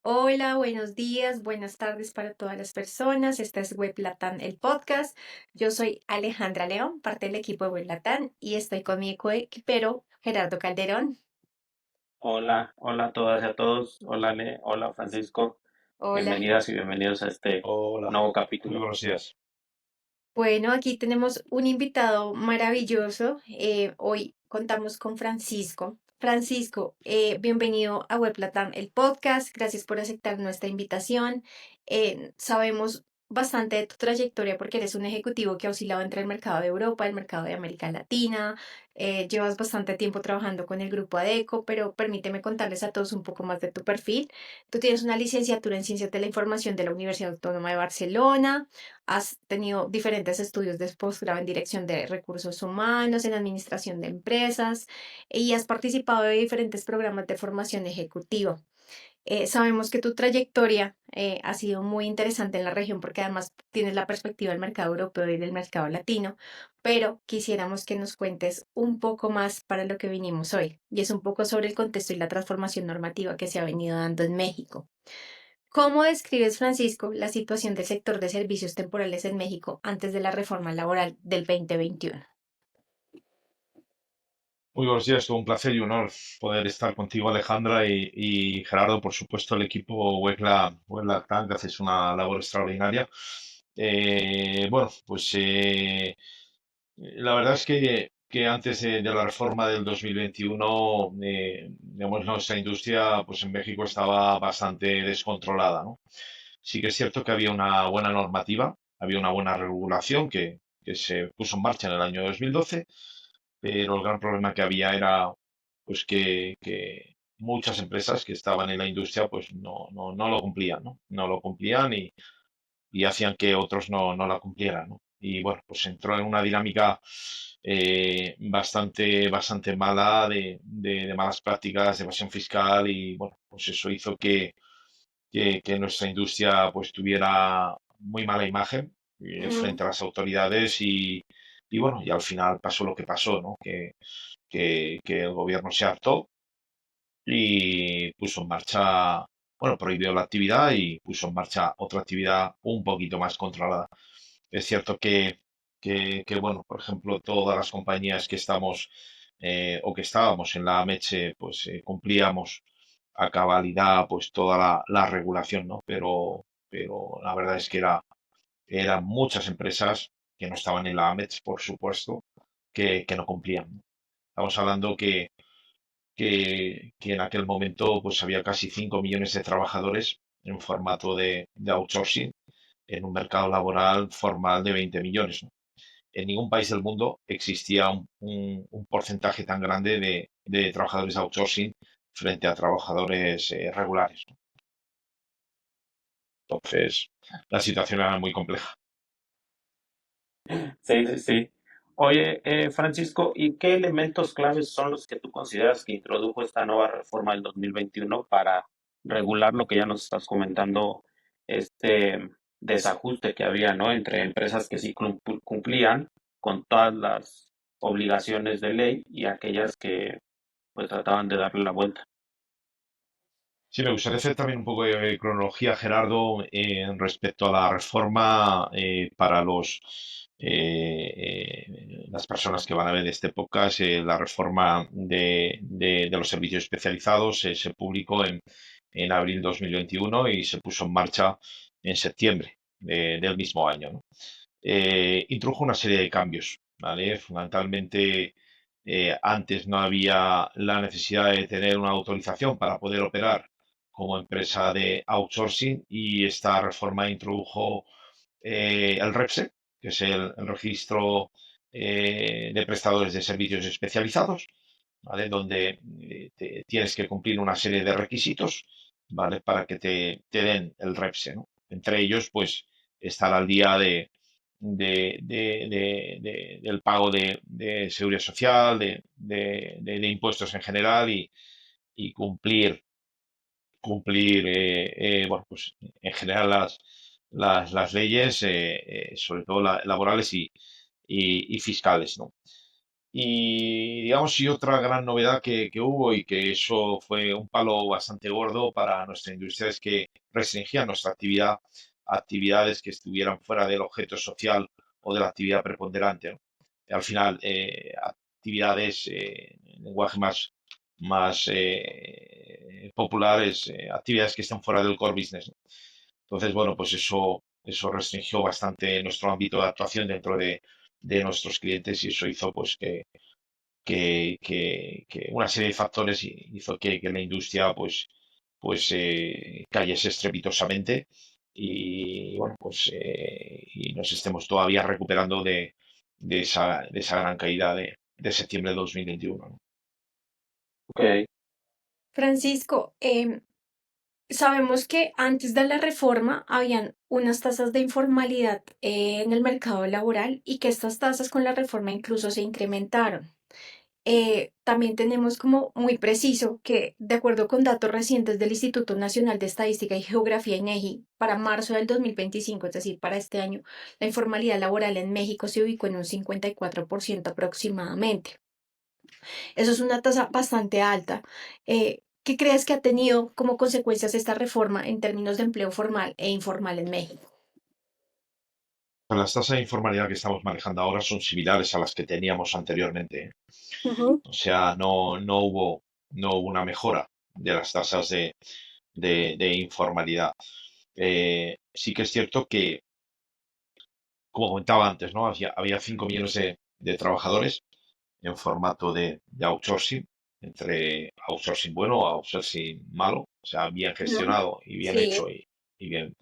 Hola, buenos días, buenas tardes para todas las personas. Esta es Web Latam, el podcast. Yo soy Alejandra León, parte del equipo de Web Latam, y estoy con mi coequipero Gerardo Calderón. Hola, hola a todas y a todos. Hola, Ale. Hola, Francisco. Hola. Bienvenidas y bienvenidos a este Hola, nuevo muy capítulo. buenos días. Bueno, aquí tenemos un invitado maravilloso. Hoy contamos con Francisco. Francisco, bienvenido a Web Latam, el podcast. Gracias por aceptar nuestra invitación. Sabemos bastante de tu trayectoria porque eres un ejecutivo que ha oscilado entre el mercado de Europa, el mercado de América Latina. Llevas bastante tiempo trabajando con el grupo ADECO, pero permíteme contarles a todos un poco más de tu perfil. Tú tienes una licenciatura en Ciencias de la Información de la Universidad Autónoma de Barcelona. Has tenido diferentes estudios de posgrado en dirección de recursos humanos, en administración de empresas y has participado de diferentes programas de formación ejecutiva. Sabemos que tu trayectoria ha sido muy interesante en la región porque además tienes la perspectiva del mercado europeo y del mercado latino, pero quisiéramos que nos cuentes un poco más para lo que vinimos hoy y es un poco sobre el contexto y la transformación normativa que se ha venido dando en México. ¿Cómo describes, Francisco, la situación del sector de servicios temporales en México antes de la reforma laboral del 2021? Muy buenos días, todo un placer y honor poder estar contigo, Alejandra, y Gerardo, por supuesto, el equipo Webla Tank, que haces una labor extraordinaria. Bueno, pues la verdad es que antes de la reforma del 2021, digamos, nuestra industria, pues en México estaba bastante descontrolada, ¿no? Sí que es cierto que había una buena normativa, había una buena regulación que se puso en marcha en el año 2012, pero el gran problema que había era pues que muchas empresas que estaban en la industria pues no lo cumplían, ¿no? No lo cumplían y hacían que otros no la cumplieran, ¿no? Y bueno, pues entró en una dinámica bastante mala de malas prácticas, de evasión fiscal y bueno, pues eso hizo que nuestra industria pues tuviera muy mala imagen Ujú. frente a las autoridades y bueno, y al final pasó lo que pasó, ¿no? Que el gobierno se hartó y puso en marcha, bueno, prohibió la actividad y puso en marcha otra actividad un poquito más controlada. Es cierto que, bueno, por ejemplo, todas las compañías que estamos o que estábamos en la AMECHE, pues cumplíamos a cabalidad pues toda la regulación, ¿no? Pero la verdad es que eran muchas empresas que no estaban en la AMECH, por supuesto, que no cumplían. Estamos hablando que en aquel momento pues había casi 5 millones de trabajadores en formato de outsourcing en un mercado laboral formal de 20 millones, ¿no? En ningún país del mundo existía un porcentaje tan grande de trabajadores outsourcing frente a trabajadores regulares, ¿no? Entonces, la situación era muy compleja. Sí, sí, sí. Oye, Francisco, ¿y qué elementos claves son los que tú consideras que introdujo esta nueva reforma del 2021 para regular lo que ya nos estás comentando, este desajuste que había, ¿no? Entre empresas que sí cumplían con todas las obligaciones de ley y aquellas que pues trataban de darle la vuelta. Sí, me gustaría hacer también un poco de cronología, Gerardo, respecto a la reforma para las personas que van a ver este podcast. La reforma de los servicios especializados se publicó en abril 2021 y se puso en marcha en septiembre del mismo año, ¿no? Introdujo una serie de cambios, ¿vale? Fundamentalmente, antes no había la necesidad de tener una autorización para poder operar como empresa de outsourcing y esta reforma introdujo el REPSE, que es el registro de prestadores de servicios especializados, ¿vale? Donde tienes que cumplir una serie de requisitos, ¿vale? Para que te den el REPSE, ¿no? Entre ellos, pues, estar al día del pago de seguridad social, de impuestos en general y cumplir bueno, pues, en general las leyes, sobre todo laborales y fiscales, ¿no? Y digamos, y otra gran novedad que hubo y que eso fue un palo bastante gordo para nuestra industria es que restringía nuestra actividad a actividades que estuvieran fuera del objeto social o de la actividad preponderante, ¿no? Al final, actividades, en lenguaje más populares, actividades que están fuera del core business, ¿no? Entonces, bueno, pues eso restringió bastante nuestro ámbito de actuación dentro de nuestros clientes y eso hizo pues que una serie de factores hizo que la industria cayese estrepitosamente y bueno, y nos estemos todavía recuperando de esa gran caída de septiembre de 2021, ¿no? Ok. Francisco, sabemos que antes de la reforma habían unas tasas de informalidad en el mercado laboral y que estas tasas con la reforma incluso se incrementaron. También tenemos como muy preciso que, de acuerdo con datos recientes del Instituto Nacional de Estadística y Geografía INEGI, para marzo del 2025, es decir, para este año, la informalidad laboral en México se ubicó en un 54% aproximadamente. Eso es una tasa bastante alta. ¿Qué crees que ha tenido como consecuencias esta reforma en términos de empleo formal e informal en México? Las tasas de informalidad que estamos manejando ahora son similares a las que teníamos anteriormente, ¿eh? Ujú. O sea, no hubo una mejora de las tasas de informalidad. Sí que es cierto que, como comentaba antes, ¿no? Había 5 millones de trabajadores en formato de outsourcing, entre outsourcing bueno o outsourcing malo, o sea, bien Ujú. gestionado y bien Sí. hecho y bien.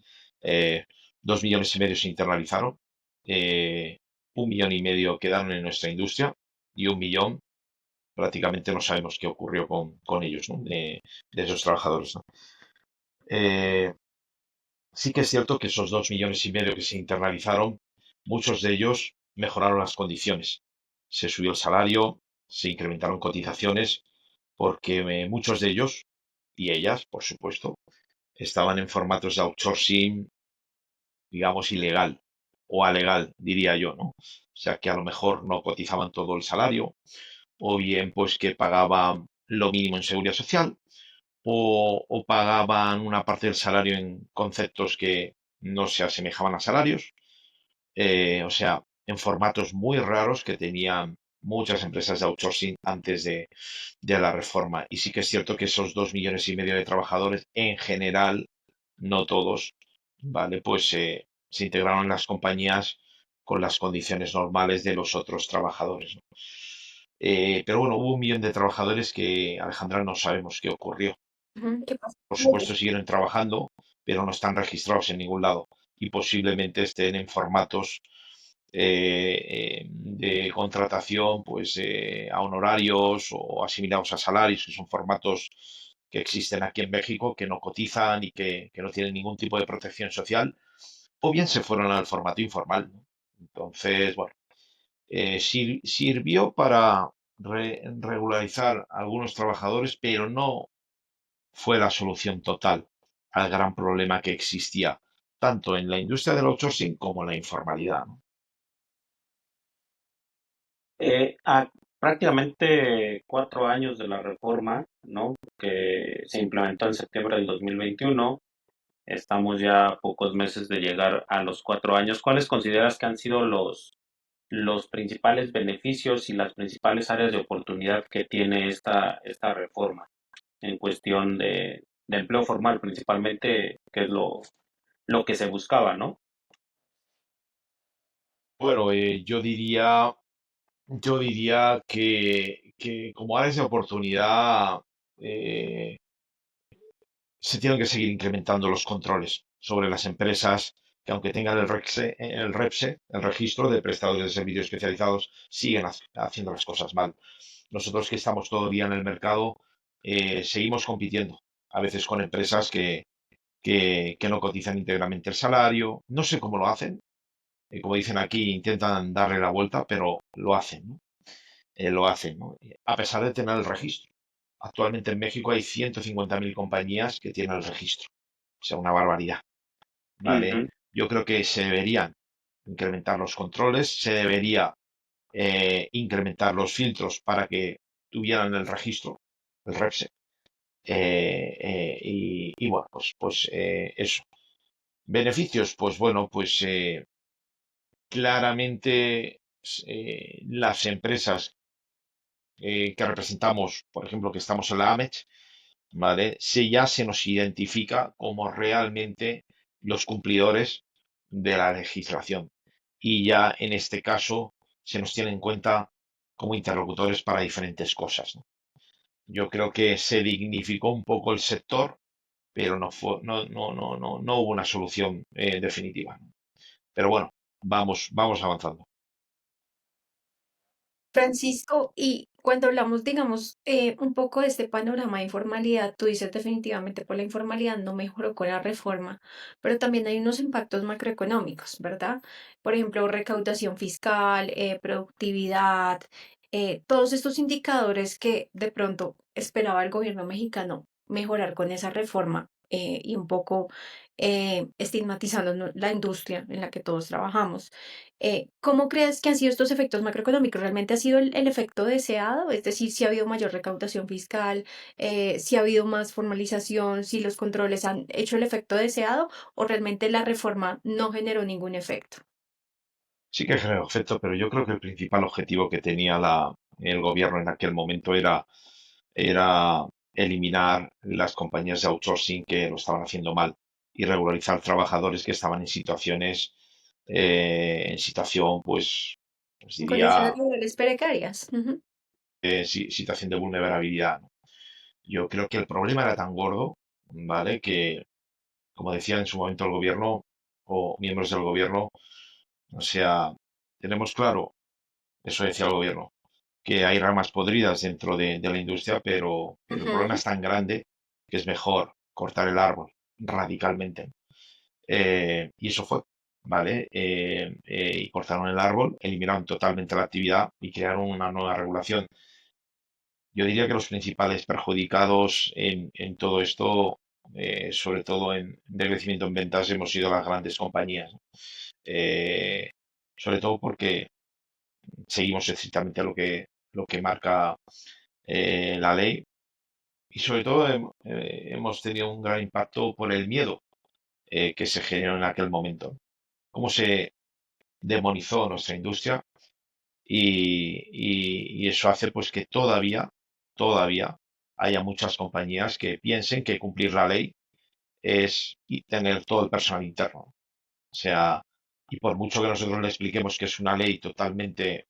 eh, 2,5 millones se internalizaron, eh, 1,5 millones quedaron en nuestra industria y 1 millón prácticamente no sabemos qué ocurrió con ellos, ¿no? De esos trabajadores, ¿no? Eh, Sí que es cierto que esos 2,5 millones que se internalizaron, muchos de ellos mejoraron las condiciones. Se subió el salario, se incrementaron cotizaciones, porque muchos de ellos, y ellas, por supuesto, estaban en formatos de outsourcing, digamos, ilegal o alegal, diría yo, ¿no? O sea, que a lo mejor no cotizaban todo el salario, o bien pues que pagaban lo mínimo en seguridad social, o pagaban una parte del salario en conceptos que no se asemejaban a salarios, o sea, en formatos muy raros que tenían muchas empresas de outsourcing antes de la reforma. Y sí que es cierto que esos 2,5 millones de trabajadores, en general, no todos, ¿vale? Pues se integraron en las compañías con las condiciones normales de los otros trabajadores, ¿no? Pero bueno, hubo 1 millón de trabajadores que, Alejandra, no sabemos qué ocurrió. Ujú. ¿Qué pasa Por con supuesto, ellos? siguen trabajando, pero no están registrados en ningún lado y posiblemente estén en formatos de contratación a honorarios o asimilados a salarios, que son formatos que existen aquí en México, que no cotizan y que no tienen ningún tipo de protección social, o bien se fueron al formato informal, ¿no? Entonces, bueno, sirvió para regularizar a algunos trabajadores, pero no fue la solución total al gran problema que existía tanto en la industria del outsourcing como en la informalidad, ¿no? A prácticamente 4 años de la reforma, ¿no? Que se implementó en septiembre del 2021, estamos ya a pocos meses de llegar a los 4 años. ¿Cuáles consideras que han sido los principales beneficios y las principales áreas de oportunidad que tiene esta reforma en cuestión de empleo formal, principalmente, que es lo que se buscaba, ¿no? Bueno, yo diría que como áreas de oportunidad eh, se tienen que seguir incrementando los controles sobre las empresas que aunque tengan el REPSE, el registro de prestadores de servicios especializados, siguen haciendo las cosas mal. Nosotros que estamos todavía en el mercado, seguimos compitiendo, a veces con empresas que no cotizan íntegramente el salario. No sé cómo lo hacen. Como dicen aquí, intentan darle la vuelta, pero lo hacen, ¿no? Lo hacen, ¿no? A pesar de tener el registro. Actualmente en México hay 150.000 compañías que tienen el registro. O sea, una barbaridad, ¿vale? Ujú. Yo creo que se deberían incrementar los controles, se debería incrementar los filtros para que tuvieran el registro, el REPSE. Y bueno, pues eso. Beneficios, pues bueno, pues claramente las empresas que representamos, por ejemplo, que estamos en la AMECH, ¿vale? Ya se nos identifica como realmente los cumplidores de la legislación. Y ya en este caso se nos tiene en cuenta como interlocutores para diferentes cosas, ¿no? Yo creo que se dignificó un poco el sector, pero no hubo una solución definitiva. Pero bueno, vamos avanzando. Francisco, y cuando hablamos, digamos, un poco de este panorama de informalidad, tú dices definitivamente por la informalidad no mejoró con la reforma, pero también hay unos impactos macroeconómicos, ¿verdad? Por ejemplo, recaudación fiscal, productividad, todos estos indicadores que de pronto esperaba el gobierno mexicano mejorar con esa reforma y un poco estigmatizando, ¿no?, la industria en la que todos trabajamos. ¿Cómo crees que han sido estos efectos macroeconómicos? ¿Realmente ha sido el efecto deseado? Es decir, si ha habido mayor recaudación fiscal, si ha habido más formalización, si los controles han hecho el efecto deseado o realmente la reforma no generó ningún efecto. Sí que generó efecto, pero yo creo que el principal objetivo que tenía el gobierno en aquel momento era eliminar las compañías de outsourcing que lo estaban haciendo mal y regularizar trabajadores que estaban en situación, pues En condiciones diría, laborales precarias. Ujú. situación de vulnerabilidad, ¿no? Yo creo que el problema era tan gordo, ¿vale? Que, como decía en su momento el gobierno o miembros del gobierno, o sea, tenemos claro, eso decía el gobierno, que hay ramas podridas dentro de la industria, pero el problema Ujú. es tan grande que es mejor cortar el árbol radicalmente. Y eso fue, ¿vale? Y cortaron el árbol, eliminaron totalmente la actividad y crearon una nueva regulación. Yo diría que los principales perjudicados en todo esto, sobre todo en decrecimiento en ventas, hemos sido las grandes compañías, ¿no? Eh, Sobre todo porque seguimos estrictamente lo que marca la ley y sobre todo hemos tenido un gran impacto por el miedo que se generó en aquel momento. Cómo se demonizó nuestra industria y eso hace pues que todavía haya muchas compañías que piensen que cumplir la ley es tener todo el personal interno. O sea, y por mucho que nosotros le expliquemos que es una ley totalmente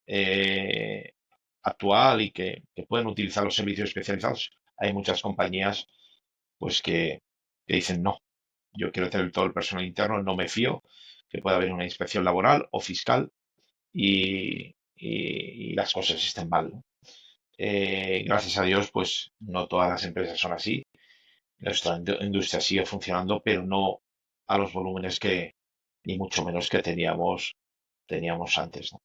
eh, actual y que pueden utilizar los servicios especializados, hay muchas compañías pues que dicen no, yo quiero tener todo el personal interno, no me fío que pueda haber una inspección laboral o fiscal y las cosas estén mal, ¿no? Gracias a Dios, pues no todas las empresas son así. Nuestra industria sigue funcionando, pero no a los volúmenes ni mucho menos que teníamos antes, ¿no?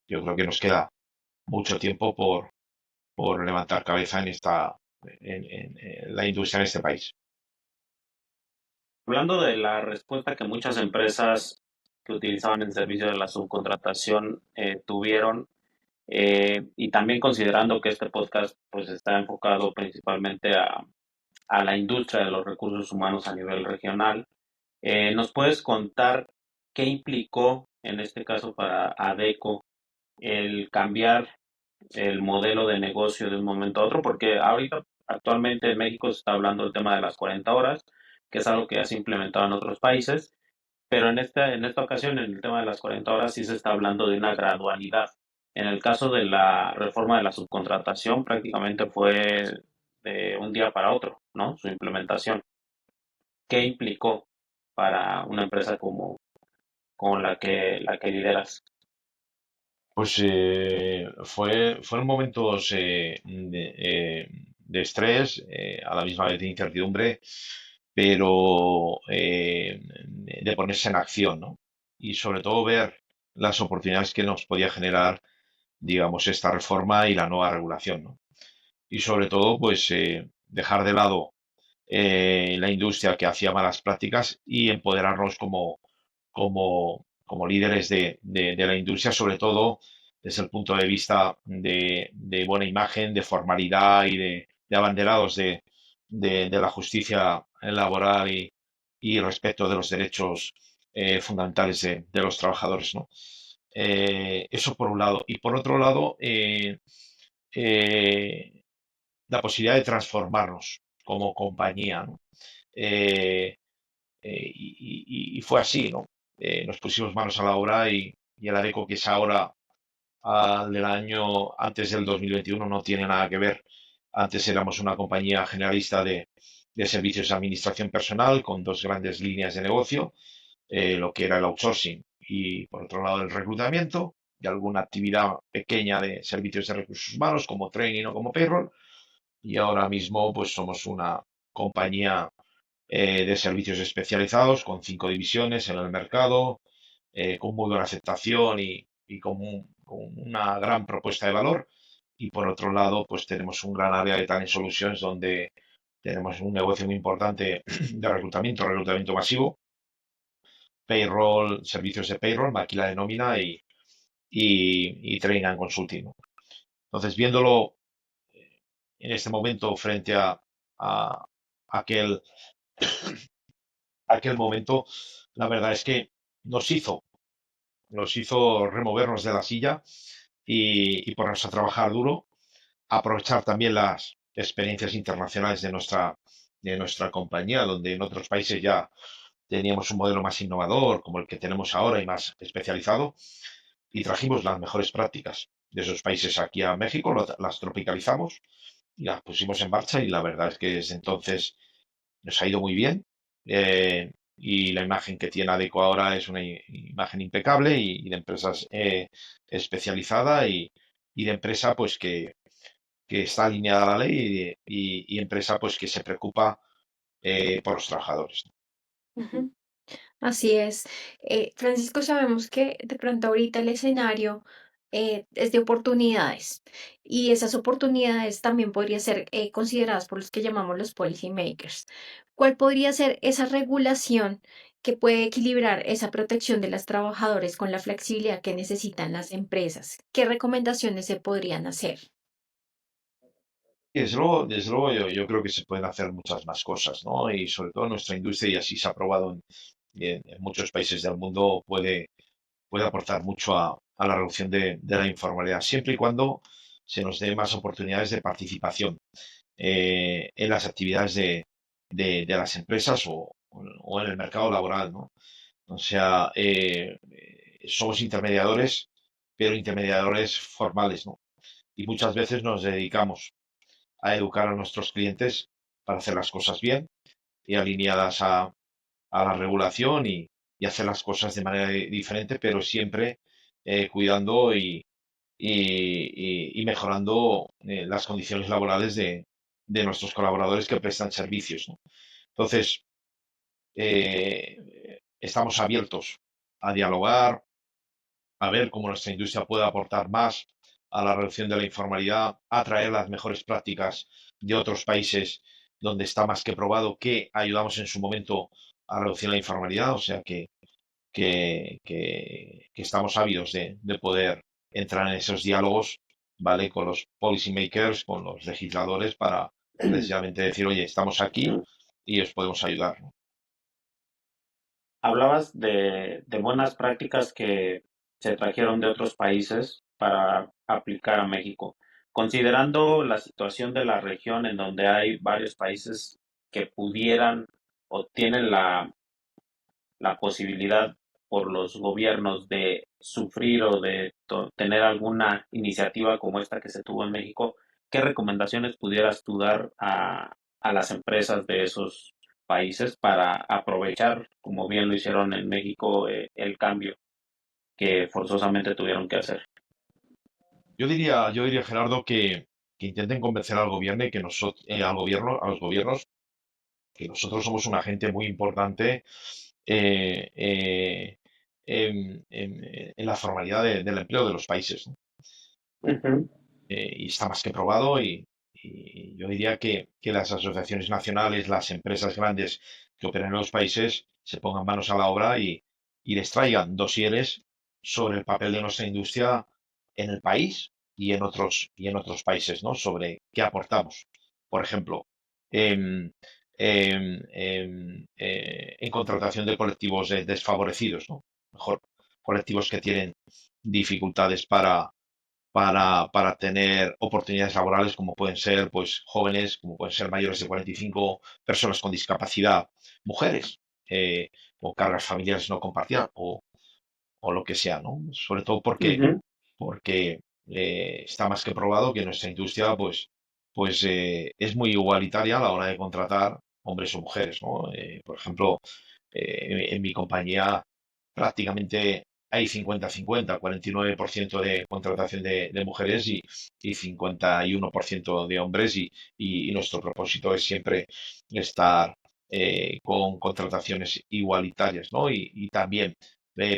Yo creo que nos queda mucho tiempo por levantar cabeza en la industria en este país. Hablando de la respuesta que muchas empresas que utilizaban el servicio de la subcontratación tuvieron, y también considerando que este podcast pues está enfocado principalmente a la industria de los recursos humanos a nivel regional, ¿nos puedes contar qué implicó en este caso para ADECO el cambiar el modelo de negocio de un momento a otro? Porque ahorita actualmente en México se está hablando del tema de las 40 horas, que es algo que ya se ha implementado en otros países, pero en esta ocasión, en el tema de las 40 horas, sí se está hablando de una gradualidad. En el caso de la reforma de la subcontratación, prácticamente fue de un día para otro, ¿no? Su implementación. ¿Qué implicó para una empresa como la que lideras? Pues fueron momentos de estrés, a la misma vez de incertidumbre, pero de ponerse en acción, ¿no? Y sobre todo ver las oportunidades que nos podía generar, digamos, esta reforma y la nueva regulación, ¿no? Y sobre todo, pues dejar de lado la industria que hacía malas prácticas y empoderarnos como líderes de la industria, sobre todo desde el punto de vista de buena imagen, de formalidad y de abanderados de la justicia laboral y respeto de los derechos fundamentales de los trabajadores, ¿no? Eso por un lado. Y por otro lado, eh, la posibilidad de transformarnos como compañía, ¿no? Eh, y fue así, ¿no? Nos pusimos manos a la obra y el ADECO, que es ahora al del año antes del 2021, no tiene nada que ver. Antes éramos una compañía generalista de servicios de administración personal con dos grandes líneas de negocio, lo que era el outsourcing y por otro lado el reclutamiento y alguna actividad pequeña de servicios de recursos humanos como training o como payroll. Y ahora mismo pues somos una compañía de servicios especializados con 5 divisiones en el mercado, con muy buena aceptación y con una gran propuesta de valor. Y por otro lado, pues tenemos un gran área de Talent Solutions donde tenemos un negocio muy importante de reclutamiento masivo, payroll, servicios de payroll, maquila de nómina y training and consulting, ¿no? Entonces, viéndolo en este momento frente a aquel, aquel momento, la verdad es que nos hizo nos hizo removernos de la silla y ponernos a trabajar duro, aprovechar también las experiencias internacionales de nuestra compañía, donde en otros países ya teníamos un modelo más innovador, como el que tenemos ahora y más especializado, y trajimos las mejores prácticas de esos países aquí a México, las tropicalizamos y las pusimos en marcha y la verdad es que desde entonces nos ha ido muy bien. Y la imagen que tiene Adeco ahora es una imagen impecable y de empresas especializada y de empresa pues que está alineada a la ley y empresa pues que se preocupa por los trabajadores. Ujú. Así es. Francisco, sabemos que de pronto ahorita el escenario es de oportunidades y esas oportunidades también podrían ser consideradas por los que llamamos los policy makers. ¿Cuál podría ser esa regulación que puede equilibrar esa protección de los trabajadores con la flexibilidad que necesitan las empresas? ¿Qué recomendaciones se podrían hacer? Y desde luego yo creo que se pueden hacer muchas más cosas, ¿no? Y sobre todo en nuestra industria, y así se ha probado en muchos países del mundo, puede aportar mucho a la reducción de la informalidad, siempre y cuando se nos dé más oportunidades de participación en las actividades de las empresas o en el mercado laboral, ¿no? O sea, somos intermediadores, pero intermediadores formales, ¿no? Y muchas veces nos dedicamos a educar a nuestros clientes para hacer las cosas bien y alineadas a la regulación y hacer las cosas de manera diferente, pero siempre cuidando y mejorando las condiciones laborales de nuestros colaboradores que prestan servicios, ¿no? Entonces, estamos abiertos a dialogar, a ver cómo nuestra industria puede aportar más a la reducción de la informalidad, a traer las mejores prácticas de otros países donde está más que probado que ayudamos en su momento a reducir la informalidad, o sea que estamos ávidos de poder entrar en esos diálogos, ¿vale? Con los policy makers, con los legisladores, para precisamente decir, oye, estamos aquí y os podemos ayudar, ¿no? Hablabas de buenas prácticas que se trajeron de otros países para aplicar a México. Considerando la situación de la región en donde hay varios países que pudieran o tienen la posibilidad por los gobiernos de sufrir o de tener alguna iniciativa como esta que se tuvo en México, ¿qué recomendaciones pudieras tú dar a las empresas de esos países para aprovechar, como bien lo hicieron en México, el cambio que forzosamente tuvieron que hacer? Yo diría, Gerardo, que intenten convencer al gobierno y que a los gobiernos, que nosotros somos un agente muy importante eh, eh, en la formalidad del empleo de los países, ¿no? Ujú. Y está más que probado y yo diría que las asociaciones nacionales, las empresas grandes que operan en los países, se pongan manos a la obra y les traigan dosieres sobre el papel de nuestra industria en el país y en otros países, ¿no? Sobre qué aportamos. Por ejemplo, em, en contratación de colectivos desfavorecidos, ¿no? Mejor, colectivos que tienen dificultades para tener oportunidades laborales como pueden ser pues jóvenes, como pueden ser mayores de 45, personas con discapacidad, mujeres, o cargas familiares no compartidas o lo que sea, ¿no? Sobre todo Ujú. porque está más que probado que nuestra industria es muy igualitaria a la hora de contratar hombres o mujeres, ¿no? Por ejemplo, en mi compañía prácticamente hay 50-50, 49% de contratación de mujeres y 51% de hombres y nuestro propósito es siempre estar con contrataciones igualitarias, ¿no? Y también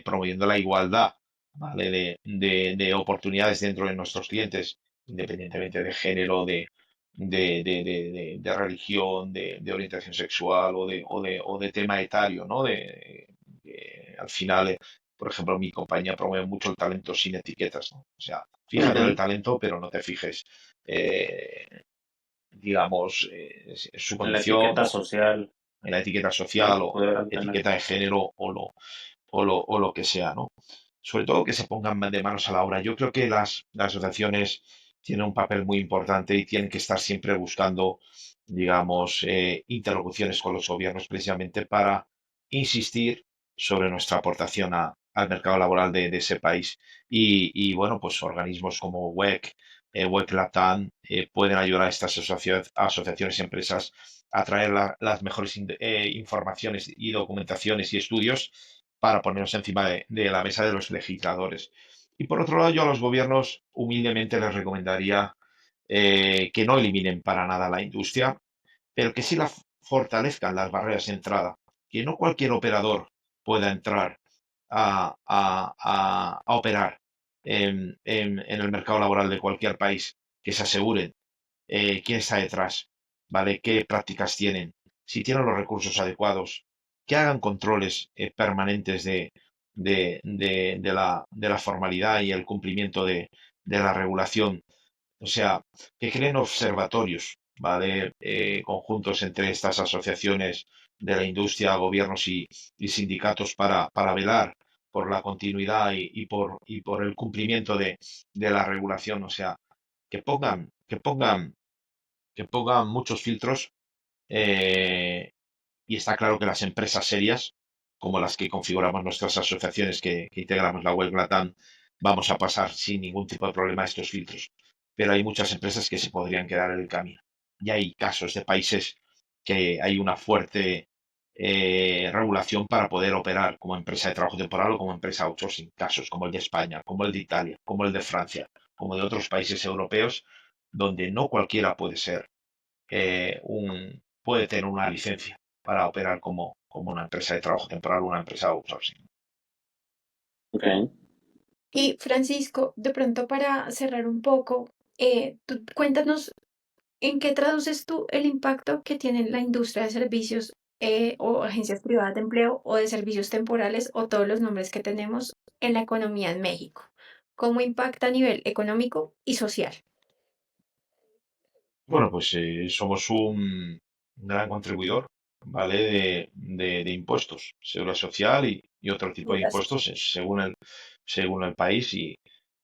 promoviendo la igualdad, ¿vale? De oportunidades dentro de nuestros clientes, independientemente de género, de religión, de orientación sexual o de tema etario, ¿no? Al final, por ejemplo, mi compañía promueve mucho el talento sin etiquetas, ¿no? O sea, fíjate en el Ujú. talento, pero no te fijes, digamos, en su En la condición etiqueta o social, en la etiqueta ¿no? social Que o pudieran tener. etiqueta de género o lo que sea, ¿no? Sobre todo que se pongan de manos a la obra. Yo creo que las asociaciones tienen un papel muy importante y tienen que estar siempre buscando, digamos, interlocuciones con los gobiernos precisamente para insistir sobre nuestra aportación al mercado laboral de ese país. Y, bueno, pues organismos como WEC, WEC Latam, pueden ayudar a estas asociaciones y empresas a traer las mejores informaciones y documentaciones y estudios para ponernos encima de la mesa de los legisladores. Y por otro lado, yo a los gobiernos humildemente les recomendaría que no eliminen para nada la industria, pero que sí la fortalezcan las barreras de entrada, que no cualquier operador pueda entrar a operar en el mercado laboral de cualquier país, que se aseguren quién está detrás, ¿vale? ¿Qué prácticas tienen? Si tienen los recursos adecuados, que hagan controles permanentes de la formalidad y el cumplimiento de la regulación. O sea, que creen observatorios, ¿vale? Conjuntos entre estas asociaciones de la industria, gobiernos y sindicatos para velar por la continuidad y por el cumplimiento de la regulación. O sea, que pongan muchos filtros, eh, y está claro que las empresas serias, como las que configuramos nuestras asociaciones que integramos la web Latam, vamos a pasar sin ningún tipo de problema estos filtros. Pero hay muchas empresas que se podrían quedar en el camino. Y hay casos de países que hay una fuerte regulación para poder operar como empresa de trabajo temporal o como empresa outsourcing. Casos como el de España, como el de Italia, como el de Francia, como de otros países europeos, donde no cualquiera puede tener una licencia para operar como una empresa de trabajo temporal o una empresa outsourcing. Ok. Y Francisco, de pronto para cerrar un poco, cuéntanos en qué traduces tú el impacto que tiene la industria de servicios o agencias privadas de empleo o de servicios temporales o todos los nombres que tenemos en la economía en México. ¿Cómo impacta a nivel económico y social? Bueno, pues somos un gran contribuidor, ¿vale? De impuestos, seguridad social y otro tipo de Gracias. impuestos según el país y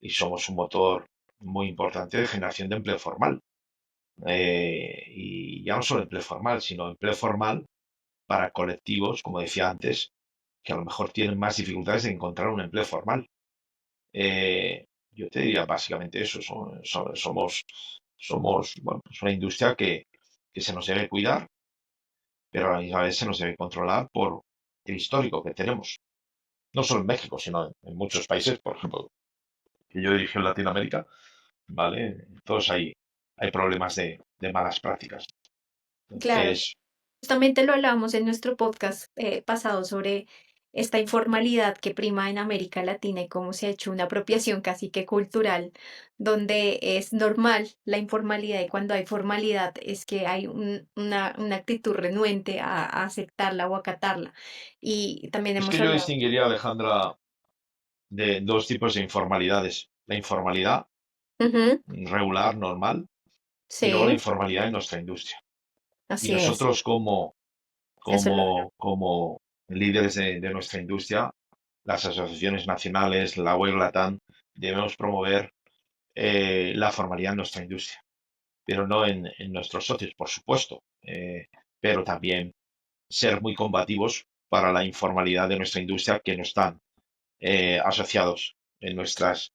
somos un motor muy importante de generación de empleo formal. Y ya no solo empleo formal, sino empleo formal para colectivos, como decía antes, que a lo mejor tienen más dificultades de encontrar un empleo formal. Yo te diría básicamente eso, somos bueno, pues una industria que se nos debe cuidar, pero a la misma vez se nos debe controlar por el histórico que tenemos, no solo en México, sino en muchos países, por ejemplo, que yo dirigí en Latinoamérica, ¿vale? Todos hay problemas de malas prácticas. Claro, Entonces, justamente lo hablábamos en nuestro podcast pasado sobre esta informalidad que prima en América Latina y cómo se ha hecho una apropiación casi que cultural, donde es normal la informalidad y cuando hay formalidad es que hay una actitud renuente a aceptarla o acatarla. Y también es hemos que yo hablado. distinguiría, Alejandra, de dos tipos de informalidades. la informalidad Ujú, regular, normal, y luego la sí, informalidad en nuestra industria. Y así es. nosotros Eso lo veo. como líderes de nuestra industria, las asociaciones nacionales, la web LATAM, debemos promover la formalidad en nuestra industria, pero no en nuestros socios, por supuesto, pero también ser muy combativos para la informalidad de nuestra industria que no están asociados en nuestros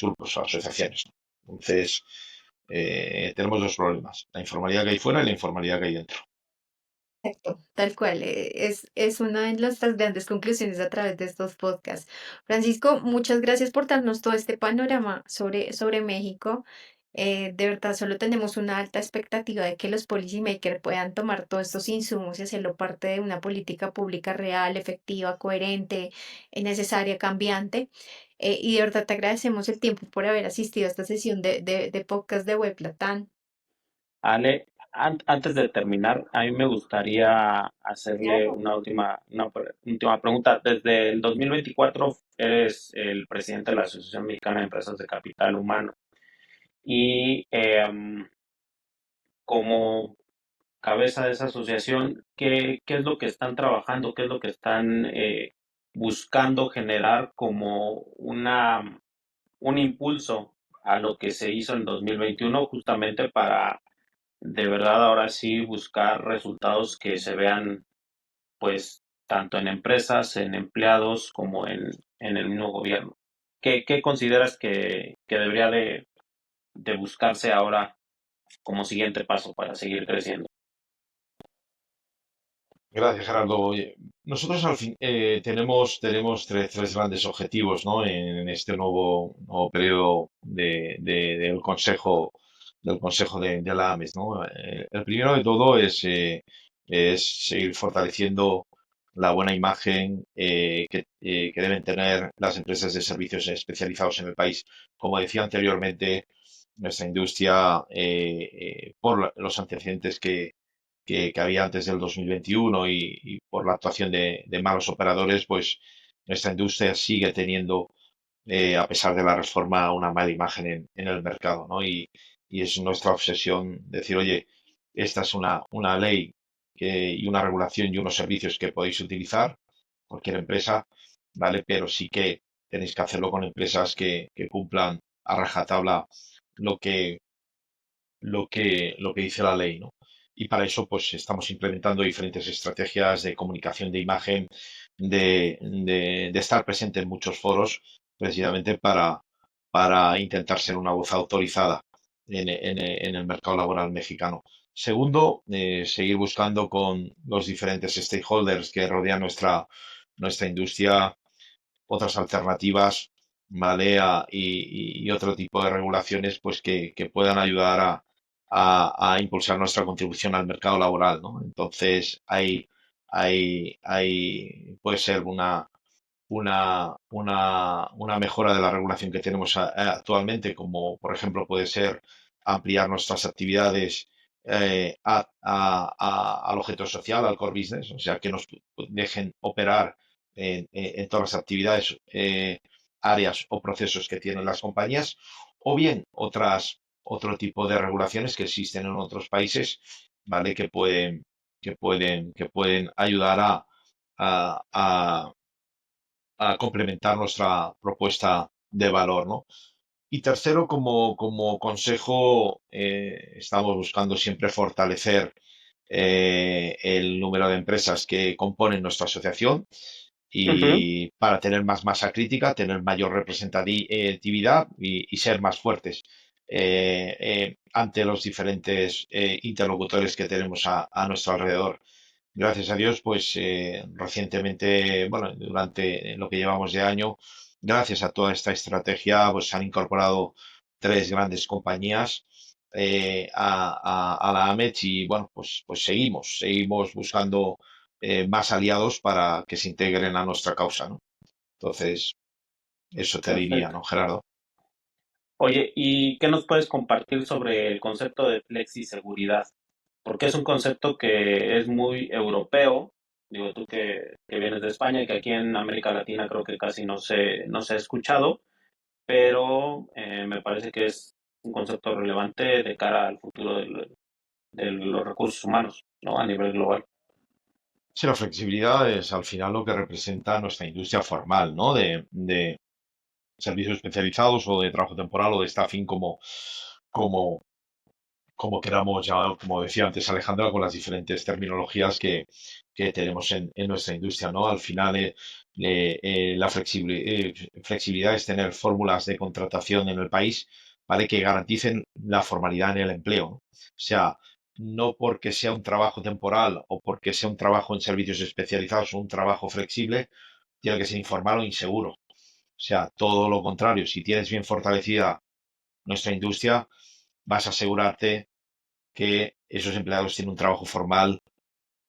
grupos o asociaciones, ¿no? Entonces, tenemos dos problemas, la informalidad que hay fuera y la informalidad que hay dentro. Exacto, tal cual, es una de nuestras grandes conclusiones a través de estos podcasts. Francisco, muchas gracias por darnos todo este panorama sobre México. De verdad, solo tenemos una alta expectativa de que los policymakers puedan tomar todos estos insumos y hacerlo parte de una política pública real, efectiva, coherente, necesaria, cambiante. Y de verdad te agradecemos el tiempo por haber asistido a esta sesión de podcast de Web Latam. Ale, antes de terminar, a mí me gustaría hacerle Claro. una última pregunta. Desde el 2024 eres el presidente de la Asociación Mexicana de Empresas de Capital Humano y como cabeza de esa asociación, ¿qué es lo que están trabajando? ¿Qué es lo que están buscando generar como un impulso a lo que se hizo en 2021 justamente para de verdad ahora sí buscar resultados que se vean pues tanto en empresas, en empleados como en el mismo gobierno? ¿Qué consideras que debería de buscarse ahora como siguiente paso para seguir creciendo? Gracias, Gerardo. Oye, nosotros al fin tenemos tres grandes objetivos, ¿no? En este nuevo periodo del Consejo de la AMES, ¿no? El primero de todo es seguir fortaleciendo la buena imagen que deben tener las empresas de servicios especializados en el país. Como decía anteriormente, nuestra industria, por los antecedentes que había antes del 2021 y por la actuación de malos operadores, pues nuestra industria sigue teniendo, a pesar de la reforma, una mala imagen en el mercado, ¿no? Y es nuestra obsesión decir, oye, esta es una ley y una regulación y unos servicios que podéis utilizar, cualquier empresa, ¿vale? Pero sí que tenéis que hacerlo con empresas que cumplan a rajatabla lo que lo que dice la ley, ¿no? Y para eso, pues estamos implementando diferentes estrategias de comunicación de imagen, de estar presente en muchos foros, precisamente para intentar ser una voz autorizada en el mercado laboral mexicano. Segundo, seguir buscando con los diferentes stakeholders que rodean nuestra industria otras alternativas, ¿vale? Y otro tipo de regulaciones pues que puedan ayudar a impulsar nuestra contribución al mercado laboral, ¿no? Entonces, puede ser una mejora de la regulación que tenemos actualmente, como por ejemplo puede ser ampliar nuestras actividades al objeto social, al core business, o sea, que nos dejen operar en todas las actividades, áreas o procesos que tienen las compañías, o bien otro tipo de regulaciones que existen en otros países, ¿vale? Que pueden ayudar a a complementar nuestra propuesta de valor, ¿no? Y tercero, como consejo, estamos buscando siempre fortalecer el número de empresas que componen nuestra asociación Ujú. y para tener más masa crítica, tener mayor representatividad y ser más fuertes ante los diferentes interlocutores que tenemos a nuestro alrededor. Gracias a Dios, pues recientemente, bueno, durante lo que llevamos de año, gracias a toda esta estrategia, pues se han incorporado tres grandes compañías a la AMET y bueno, pues seguimos buscando más aliados para que se integren a nuestra causa, ¿no? Entonces, eso te diría, Perfecto. ¿no, Gerardo? Oye, ¿y qué nos puedes compartir sobre el concepto de flexiseguridad? Porque es un concepto que es muy europeo Digo, tú que vienes de España y que aquí en América Latina creo que casi no se ha escuchado, pero me parece que es un concepto relevante de cara al futuro de los recursos humanos, ¿no? A nivel global. Sí, la flexibilidad es al final lo que representa nuestra industria formal, ¿no? De servicios especializados o de trabajo temporal o de staffing como, como queramos llamar, como decía antes Alejandra, con las diferentes terminologías que tenemos en nuestra industria, ¿no? Al final, la flexibilidad es tener fórmulas de contratación en el país, ¿vale? Que garanticen la formalidad en el empleo, ¿no? O sea, no porque sea un trabajo temporal o porque sea un trabajo en servicios especializados o un trabajo flexible, tiene que ser informal o inseguro. O sea, todo lo contrario, si tienes bien fortalecida nuestra industria, vas a asegurarte que esos empleados tienen un trabajo formal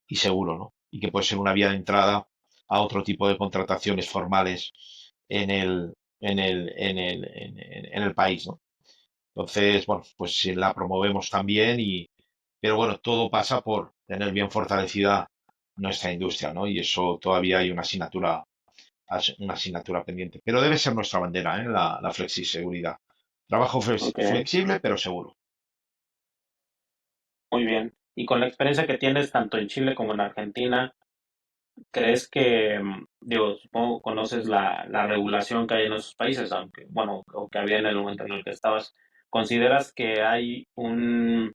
y seguro, ¿no? Y que puede ser una vía de entrada a otro tipo de contrataciones formales en el país, ¿no? Entonces, bueno, pues si la promovemos también pero bueno, todo pasa por tener bien fortalecida nuestra industria, ¿no? Y eso todavía hay una asignatura pendiente. Pero debe ser nuestra bandera, ¿eh? La flexiseguridad. Trabajo Ok, flexible, pero seguro. muy bien. Y con la experiencia que tienes tanto en Chile como en Argentina, ¿crees que, digo, supongo conoces la regulación que hay en esos países, aunque, bueno, o que había en el momento en el que estabas? ¿Consideras que hay un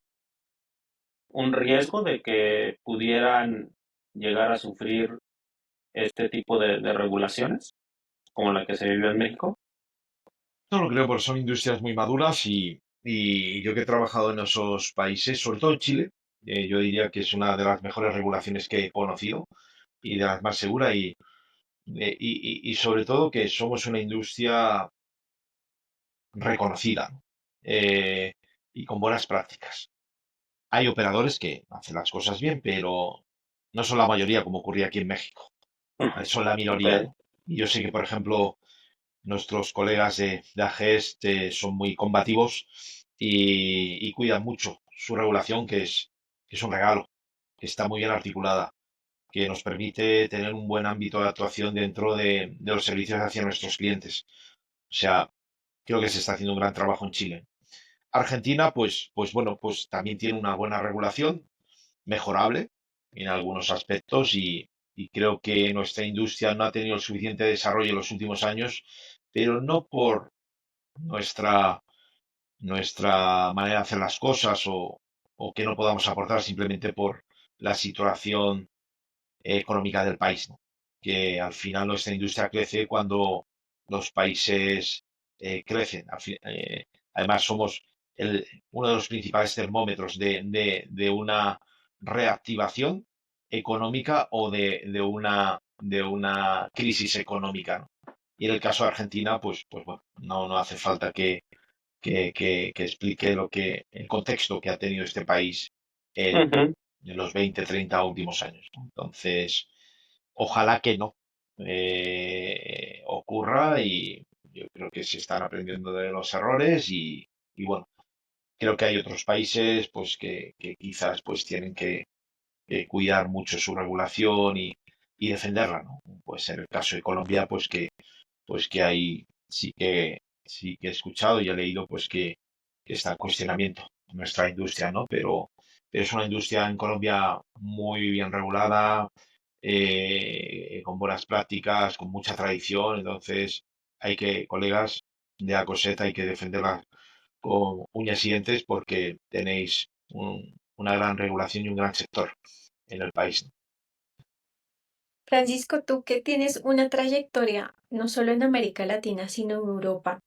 riesgo de que pudieran llegar a sufrir este tipo de regulaciones, como la que se vivió en México? No lo creo, porque son industrias muy maduras y yo que he trabajado en esos países, sobre todo en Chile, yo diría que es una de las mejores regulaciones que he conocido y de las más seguras y sobre todo que somos una industria reconocida, ¿no? Eh, y con buenas prácticas. Hay operadores que hacen las cosas bien, pero no son la mayoría como ocurría aquí en México. Son la Ok, minoría, ¿no? Y yo sé que, por ejemplo, nuestros colegas de AGES son muy combativos y cuidan mucho su regulación, que es un regalo, que está muy bien articulada, que nos permite tener un buen ámbito de actuación dentro de los servicios hacia nuestros clientes. O sea, creo que se está haciendo un gran trabajo en Chile. Argentina, pues bueno, pues también tiene una buena regulación, mejorable en algunos aspectos y creo que nuestra industria no ha tenido el suficiente desarrollo en los últimos años, pero no por nuestra, nuestra manera de hacer las cosas o que no podamos aportar simplemente por la situación económica del país, ¿no? Que al final nuestra industria crece cuando los países crecen. Además, somos uno de los principales termómetros de una reactivación económica o de una crisis económica, ¿no? Y en el caso de Argentina, pues bueno, no hace falta que explique el contexto que ha tenido este país en, ujú, en los 20, 30 últimos años, ¿no? Entonces, ojalá que no ocurra y yo creo que se están aprendiendo de los errores y bueno, creo que hay otros países pues que quizás pues tienen que cuidar mucho su regulación y defenderla, ¿no? Puede ser el caso de Colombia, pues que hay, sí que he escuchado y he leído pues que está en cuestionamiento nuestra industria, ¿no? Pero es una industria en Colombia muy bien regulada, con buenas prácticas, con mucha tradición, entonces colegas de ACOSET, hay que defenderla con uñas y dientes porque tenéis una gran regulación y un gran sector en el país, ¿no? Francisco, tú que tienes una trayectoria no solo en América Latina, sino en Europa,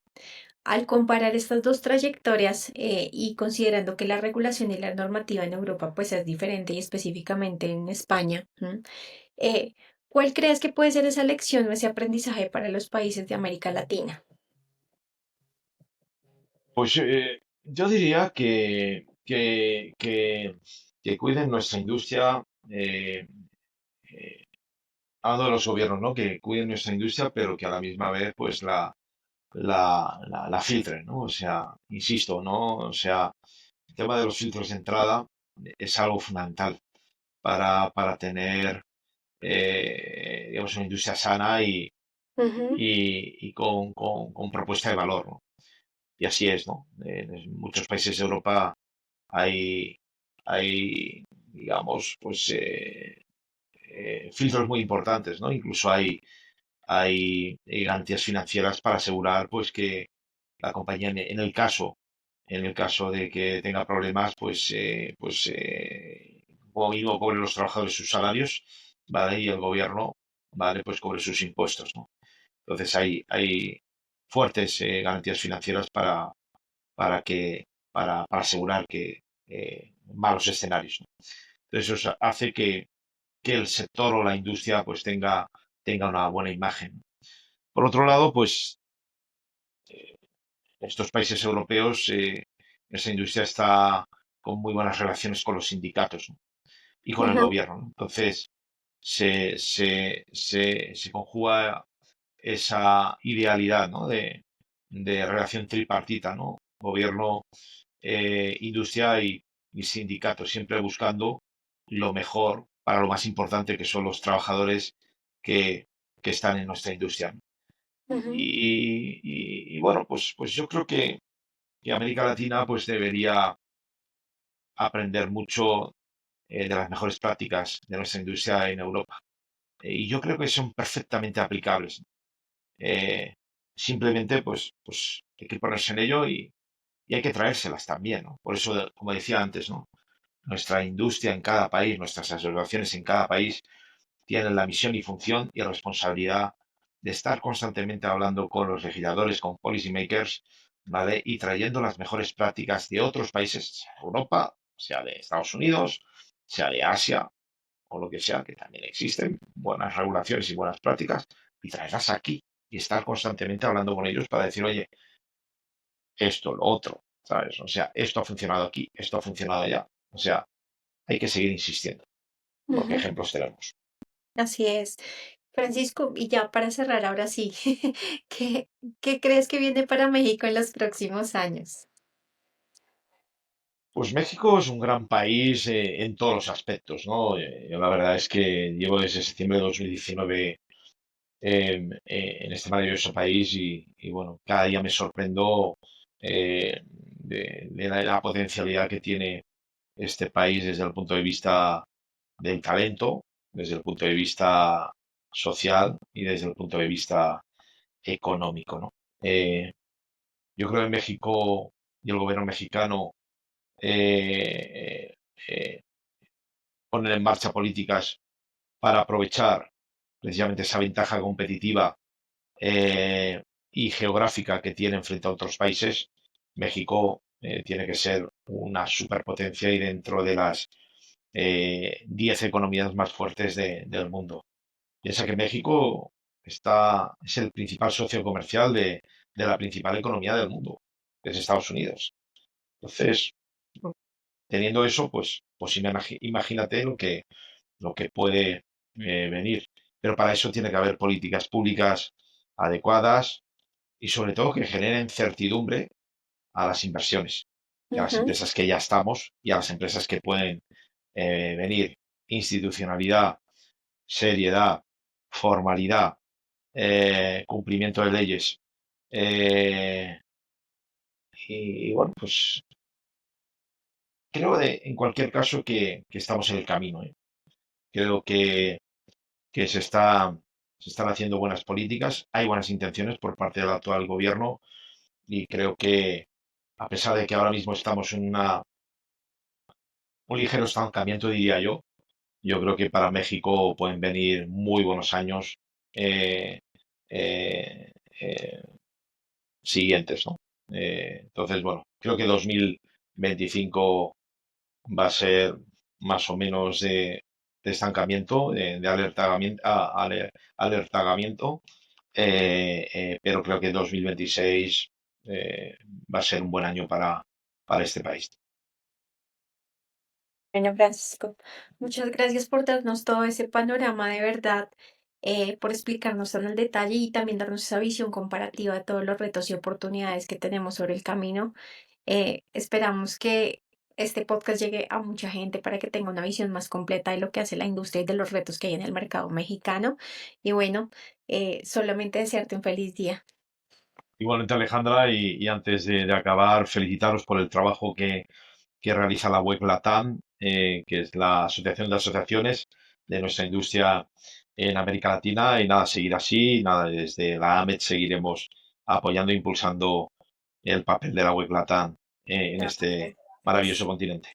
al comparar estas dos trayectorias y considerando que la regulación y la normativa en Europa pues es diferente y específicamente en España, ¿m? Eh, ¿Cuál crees que puede ser esa lección o ese aprendizaje para los países de América Latina? Pues yo diría que cuiden nuestra industria, hablando de los gobiernos, ¿no? Que cuiden nuestra industria, pero que a la misma vez, pues la filtren, ¿no? O sea, insisto, ¿no? O sea, el tema de los filtros de entrada es algo fundamental para tener digamos, una industria sana Ujú, y con propuesta de valor, ¿no? Y así es, ¿no? En muchos países de Europa hay, hay digamos, pues filtros muy importantes, ¿no? Incluso hay garantías financieras para asegurar, pues, que la compañía, en el caso de que tenga problemas, como mínimo cobre los trabajadores sus salarios, ¿vale? Y el gobierno, ¿vale? Pues cobre sus impuestos, ¿no? Entonces hay fuertes garantías financieras para asegurar que malos escenarios, ¿no? Entonces eso hace que el sector o la industria pues tenga una buena imagen. Por otro lado, pues estos países europeos, esa industria está con muy buenas relaciones con los sindicatos, ¿no? Y con el ujú, gobierno, ¿no? Entonces se conjuga esa idealidad, ¿no? de relación tripartita, ¿no? Gobierno, industria y sindicatos, siempre buscando lo mejor para lo más importante que son los trabajadores que, que están en nuestra industria, ¿no? ujú, Y bueno, pues yo creo que América Latina pues debería aprender mucho de las mejores prácticas de nuestra industria en Europa. Y yo creo que son perfectamente aplicables. Eh, Simplemente pues hay que ponerse en ello y hay que traérselas también, ¿no? Por eso, como decía antes, ¿no? Nuestra industria en cada país, nuestras asociaciones en cada país tienen la misión y función y responsabilidad de estar constantemente hablando con los legisladores, con policy makers, ¿vale? Y trayendo las mejores prácticas de otros países, sea de Europa, sea de Estados Unidos, sea de Asia o lo que sea, que también existen buenas regulaciones y buenas prácticas, y traerlas aquí y estar constantemente hablando con ellos para decir, oye, esto, lo otro, ¿sabes? O sea, esto ha funcionado aquí, esto ha funcionado allá. O sea, hay que seguir insistiendo, porque ujú. ejemplos tenemos. Así es. Francisco, y ya para cerrar ahora sí, ¿qué, qué crees que viene para México en los próximos años? Pues México es un gran país en todos los aspectos, ¿no? Yo la verdad es que llevo desde septiembre de 2019 en este maravilloso país y, bueno, cada día me sorprendo de la potencialidad que tiene este país desde el punto de vista del talento, desde el punto de vista social y desde el punto de vista económico, ¿no? Yo creo que México y el gobierno mexicano eh, eh, poner en marcha políticas para aprovechar precisamente esa ventaja competitiva y geográfica que tienen frente a otros países. México tiene que ser una superpotencia y dentro de las 10 economías más fuertes del mundo. Piensa que México es el principal socio comercial de la principal economía del mundo, que es Estados Unidos. Entonces, teniendo eso, pues imagínate lo que puede venir. Pero para eso tiene que haber políticas públicas adecuadas y sobre todo que generen certidumbre a las inversiones y a las Ujú, empresas que ya estamos y a las empresas que pueden venir. Institucionalidad, seriedad, formalidad, cumplimiento de leyes. eh, y bueno, pues creo en cualquier caso que estamos en el camino, ¿eh? Creo que se están haciendo buenas políticas, hay buenas intenciones por parte del actual gobierno y creo que a pesar de que ahora mismo estamos en un ligero estancamiento, diría yo creo que para México pueden venir muy buenos años eh, eh, eh, siguientes, ¿no? Entonces, bueno, creo que 2025 va a ser más o menos de estancamiento, de alertamiento, pero creo que 2026 va a ser un buen año para este país. bueno, Francisco, muchas gracias por darnos todo ese panorama de verdad, por explicarnos tan al detalle y también darnos esa visión comparativa de todos los retos y oportunidades que tenemos sobre el camino. Esperamos que este podcast llegue a mucha gente para que tenga una visión más completa de lo que hace la industria y de los retos que hay en el mercado mexicano. Y bueno, solamente desearte un feliz día. Igualmente, Alejandra, y antes de acabar, felicitaros por el trabajo que realiza la web Latam, que es la Asociación de Asociaciones de nuestra industria en América Latina. Y nada, seguir así. Nada, desde la AMET seguiremos apoyando e impulsando el papel de la web Latam en este maravilloso Gracias. continente.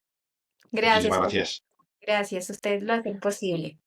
Gracias, Muchísimas José. gracias. Gracias. Ustedes lo hacen posible.